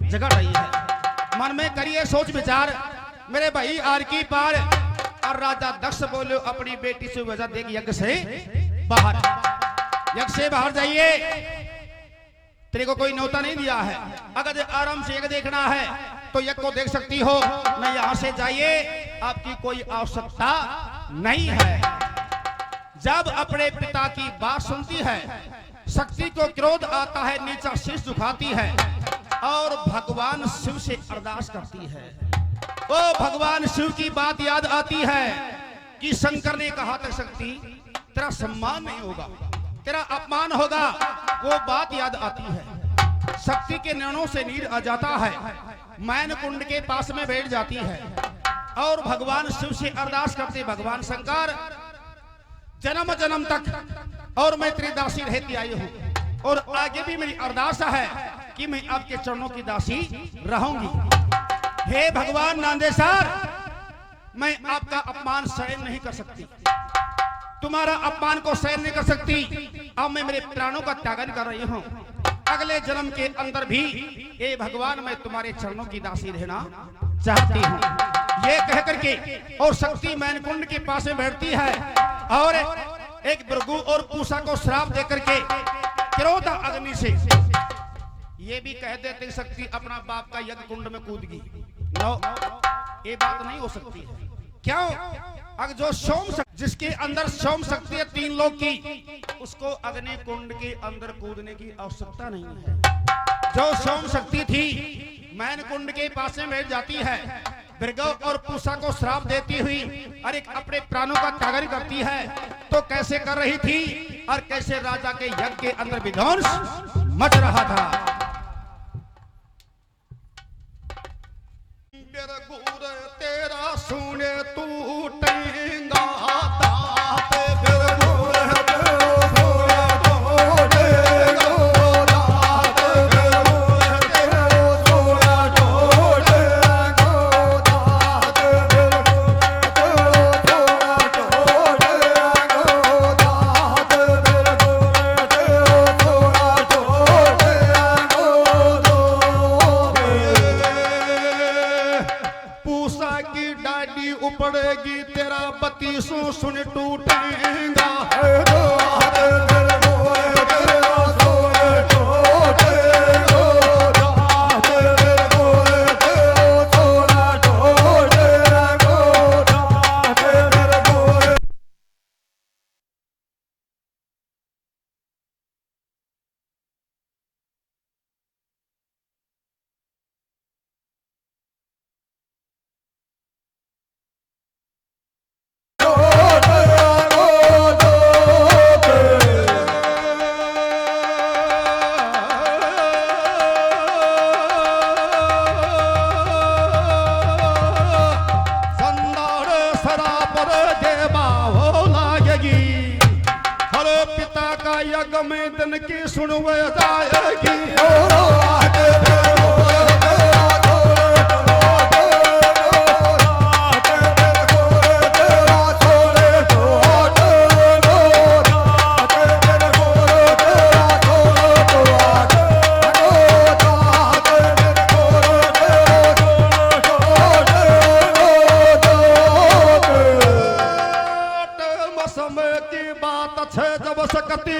जगह रही है। मन में करिए सोच विचार मेरे भाई आर की पार। और राजा दक्ष बोलो अपनी बेटी से वजह देख यज्ञ से बाहर, यज्ञ से बाहर जाइए, तेरे को कोई न्योता नहीं दिया है। अगर आराम से यज्ञ देखना है तो यज्ञ को देख सकती हो, नहीं यहां से जाइए, आपकी कोई आवश्यकता नहीं है। जब अपने पिता की बात सुनती है, शक्ति को क्रोध आता है, नीचा शीश झुकाती है और भगवान शिव से अरदास करती है। वो भगवान शिव की बात याद आती है कि शंकर ने कहा था शक्ति तेरा सम्मान नहीं होगा, तेरा अपमान होगा। वो बात याद आती है, शक्ति के नैनों से नीर आ जाता है, मैन कुंड के पास में बैठ जाती है और भगवान शिव से अरदास करते, भगवान शंकर जन्म जन्म तक और मैं तेरी दासी रहती आई हूँ और आगे भी मेरी अरदास है कि मैं आपके चरणों की दासी रहूंगी। हे भगवान नांदेश्वर, मैं आपका अपमान सहन नहीं कर सकती, तुम्हारा अपमान को सहन नहीं कर सकती। अब मैं मेरे प्राणों का त्यागन कर रही हूँ। अगले जन्म के अंदर भी हे भगवान मैं तुम्हारे चरणों की दासी रहना चाहती हूँ। ये कह करके और शक्ति मैन कुंड के पास में बैठती है और एक भृगु और पूषा को श्राप देकर के क्रोध अग्नि से ये भी कह देते शक्ति अपना बाप का यज्ञ कुंड में कूद गई। नो, ये बात नहीं हो सकती है। क्यों? अगर जो सोम जिसके अंदर सोम शक्ति है 3 लोक की, उसको अग्नि कुंड के अंदर कूदने की आवश्यकता नहीं है। जो सोम शक्ति थी मैन कुंड के पास में बैठ जाती है, भृगु और पूषा को श्राप देती हुई और एक अपने प्राणों का त्याग करती है। तो कैसे कर रही थी और कैसे राजा के यज्ञ के अंदर विध्वंस मच रहा था। तेरा सुने टूटेगा पड़ेगी, तेरा बत्तीसों सुन टूटेगा। यज्ञ में दिन की सुनवे जाएगी।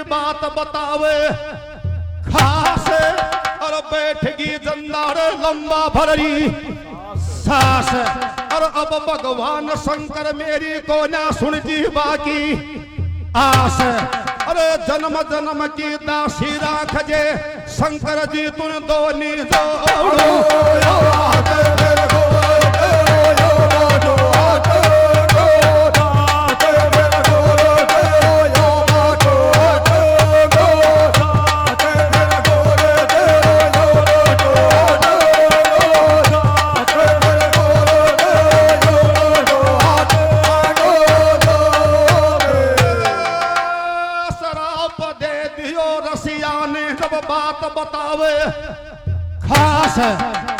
बात बतावे खास और बैठगी जंदार लंबा भरी सास। और अब भगवान शंकर मेरी को ना सुन जी बाकी आस। अरे जन्म जन्म की दासी राख जे शंकर जी तुम दोनी जोड़ो। बतावे खास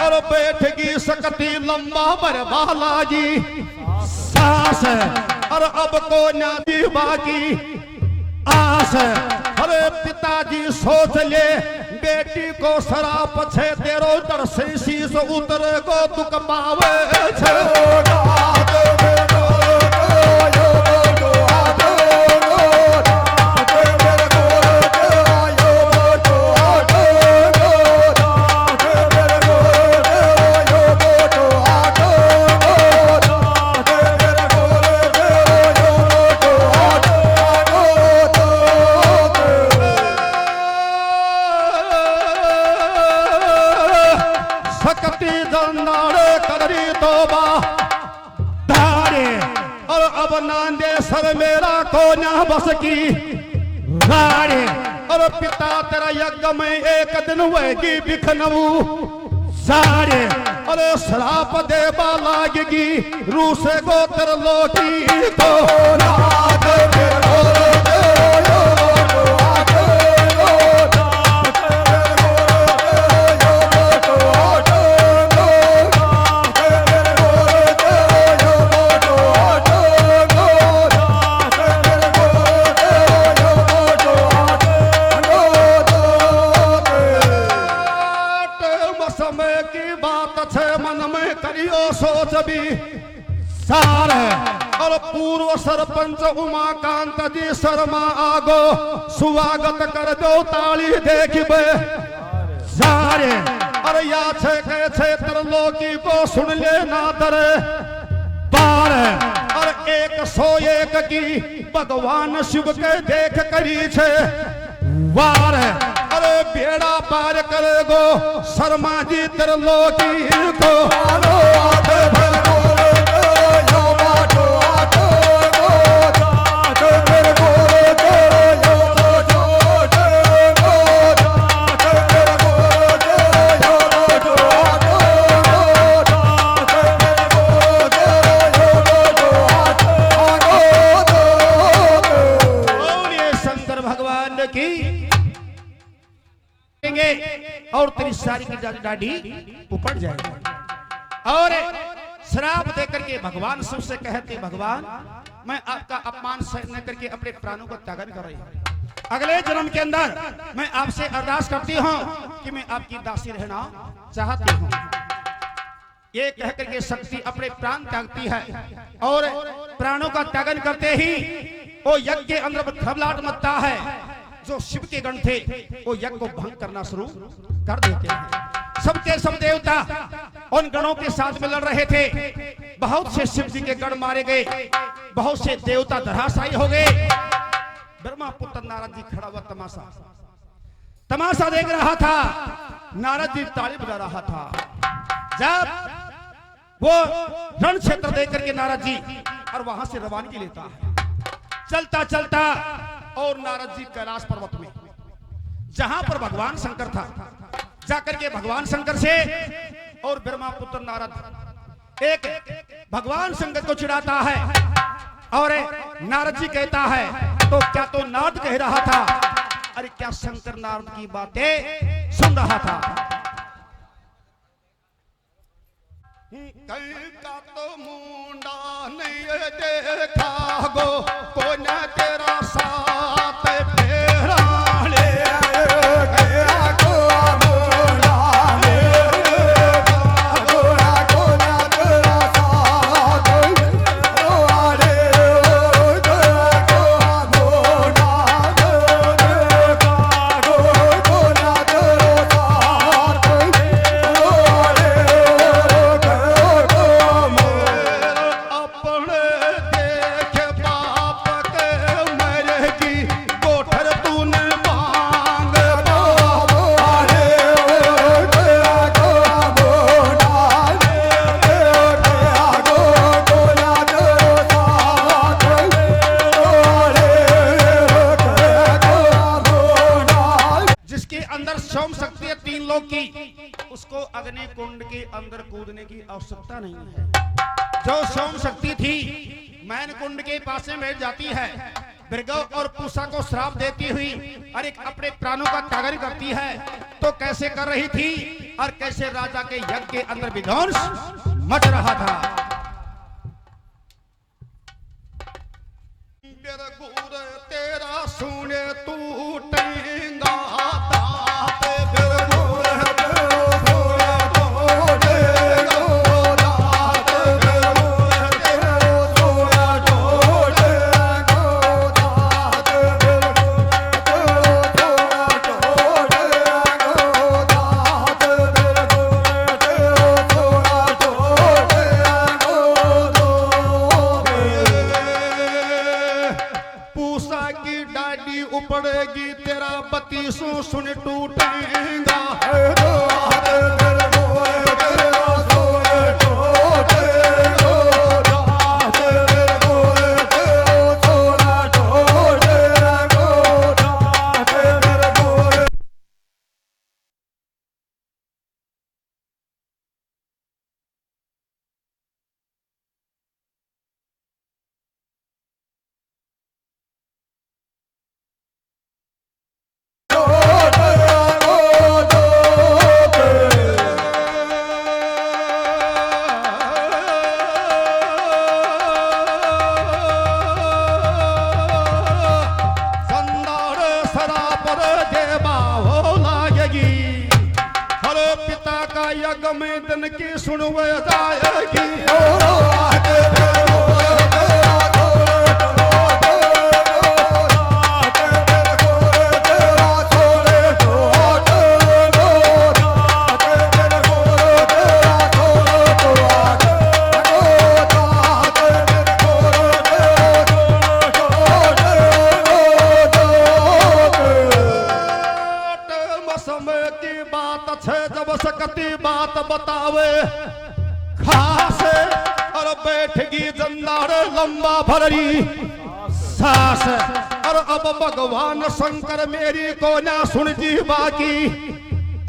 और बैठगी सकती लंबा बर बालाजी सास। और अब को ना बाकी आस। अरे पिताजी सोच ले बेटी को शराप छे तेरो दर से शीश उतरे को दुख पावे छे सर मेरा को ना बस की राड़े और पिता तेरा यज्ञ में एक दिन होगी बिखनऊ सारे और श्राप देवा लागेगी रूसे गोत्र लोकी को रात सार और पूर्व सरपंच उमाकांत जी शर्मा आगो स्वागत कर दो ताली देखिबे सारे और या छे क्षेत्र लोकी को सुन ले ना दरे पार और 101 की भगवान शिव के देख करी छे वार अरे बेड़ा पार करेगो शर्मा जी तेरे लोकी को और तेरी सारी की डाढ़ी उपड़ जाएगी और श्राप देकर के भगवान सबसे कहते भगवान मैं आपका अपमान सहन करके अपने प्राणों को त्यागन कर रही हूं अगले जन्म के अंदर मैं आपसे अरदास करती हूं कि मैं आपकी दासी रहना चाहती हूं ये कह करके शक्ति अपने प्राण त्यागती है और प्राणों का त्यागन करते ही वो यज्ञ के अंदर घबराहट मचता है जो शिव के गण थे वो यज्ञ को भंग करना शुरू कर देते हैं सबके सब देवता उन गणों के साथ में लड़ रहे थे बहुत से शिव जी के गण मारे गए बहुत से देवता धराशायी हो गए ब्रह्मा पुत्र नारद जी खड़ा हुआ तमाशा देख रहा था नारद जी ताली बजा रहा था जब वो रण क्षेत्र देख करके नारद जी और वहां से रवानगी लेता है चलता चलता और नारद जी कैलाश पर्वत में जहां पर भगवान शंकर था जाकर के भगवान शंकर से और ब्रह्मा पुत्र नारद एक भगवान शंकर को चिढ़ाता है और नारद जी कहता है तो क्या तो नारद कह रहा था अरे क्या शंकर नारद की बातें सुन रहा था कल का तो मुंडा नहीं देखा गो को न तेरा साथ फेरा ले गया को मुंडा को न तेरा साथ रे को मुंडा को न तेरा साथ उसको अग्नि कुंड के अंदर कूदने की आवश्यकता नहीं है जो सोम शक्ति थी मैन कुंड के पास में बैठ जाती है भृगु और पूषा को श्राप देती हुई और एक अपने प्राणों का त्याग करती है तो कैसे कर रही थी और कैसे राजा के यज्ञ के अंदर विध्वंस मच रहा था तेरा सुने टूटेगा गलती सो सुन टूटेगा। यज्ञ में दिन की सुनवे जाएगी। बात बतावे खास और बैठगी जंदार लंबा भरी सास। और अब भगवान शंकर मेरी को ना सुन जी बाकी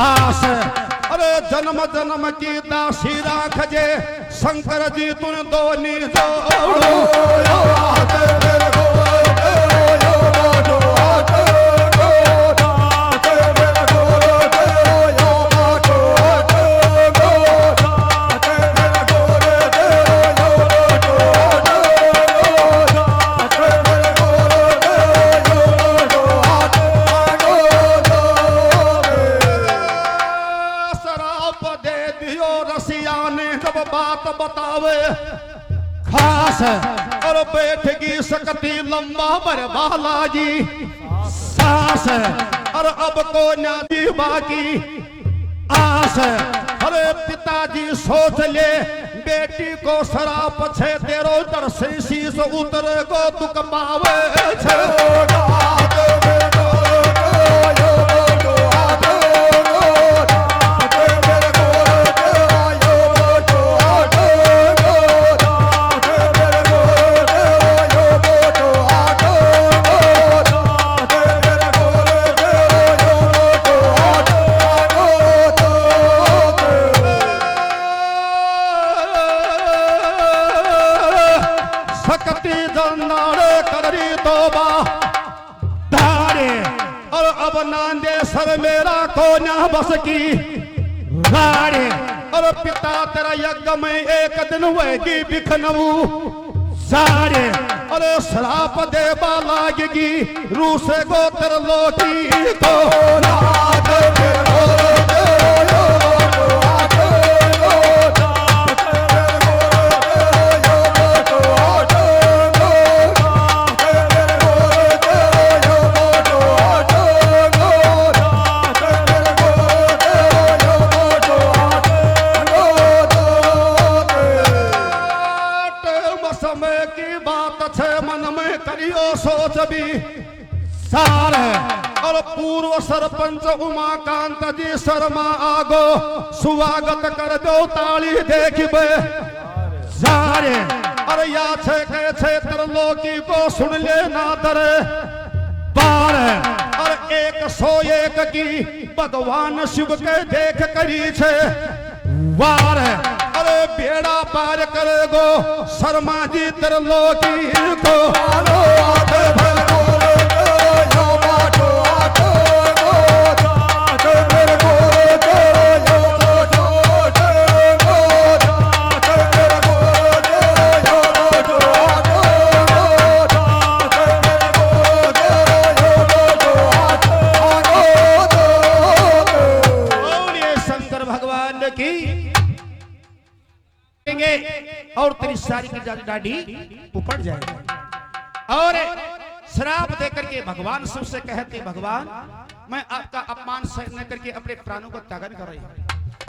आस। अरे जन्म जन्म की दासी राख जे शंकर जी तुन दोनी जोड़ो। बात बतावे खास और बैठगी सकती लंबा बरबाला जी सास। और अब को नादी बाकी आस। अरे पिताजी सोच ले बेटी को शराप छे तेरो दर से शीश उतर को दुख पावे छे। और अब नांदे सर मेरा को ना बस की राड़े। और पिता तेरा यज्ञ में एक दिन वही बिखनऊ सारे। अरे श्राप देवा लागेगी रूसे को तेर लोटी को सोच भी सार है। और पूर्व सरपंच उमाकांत जी शर्मा आगो स्वागत कर दो ताली देखिबे सारे। और या छे के क्षेत्र लोकी को सुन ले ना दरे पार। और 101 की भगवान शिव के देख करी छे वार। अरे बेड़ा पार करेगो शर्मा जी तेरे लोकी को और तेरी सारी की दाढ़ी उपड़ जाएगी। और श्राप देकर के भगवान शिव से कहते भगवान मैं आपका अपमान सहन करके अपने प्राणों को त्यागन कर रही हूं।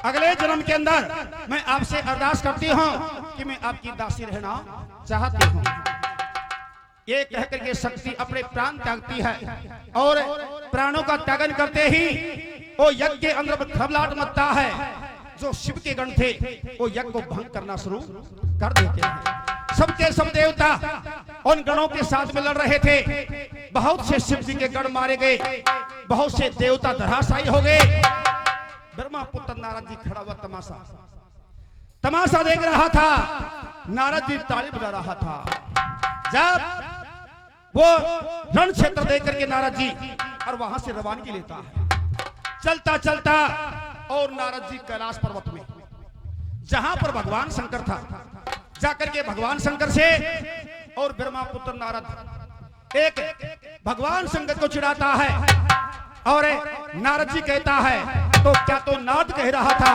अगले जन्म के अंदर मैं आपसे अरदास करती हूं कि मैं आपकी दासी रहना चाहती हूं। ये कहकर के शक्ति अपने प्राण त्यागती है और प्राणों का त्यागन करते ही वो यज्ञ के अंदर खबलाट मचता है। जो शिव के गण थे वो यज्ञ को भंग करना शुरू कर देते हैं। सबके सब देवता उन गणों के साथ में लड़ रहे थे। बहुत से शिव जी के गण मारे गए, बहुत से देवता धराशायी हो गए। ब्रह्मा पुत्र नारद जी खड़ा हुआ तमाशा देख रहा था। नारद जी ताली बजा रहा था। जब वो रण क्षेत्र देख करके नारद जी और वहां से रवानगी लेता है, चलता चलता और नारद जी कैलाश पर्वत में जहां पर भगवान शंकर था, जाकर के भगवान शंकर से और ब्रह्मा पुत्र नारद एक भगवान शंकर को चिढ़ाता है। और नारद जी कहता है, तो क्या तो नारद कह रहा था?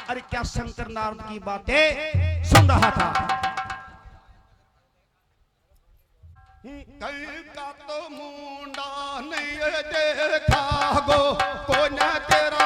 अरे क्या शंकर नारद की बातें सुन रहा था? कल का तो मुंडा नहीं देखा गो को न तेरा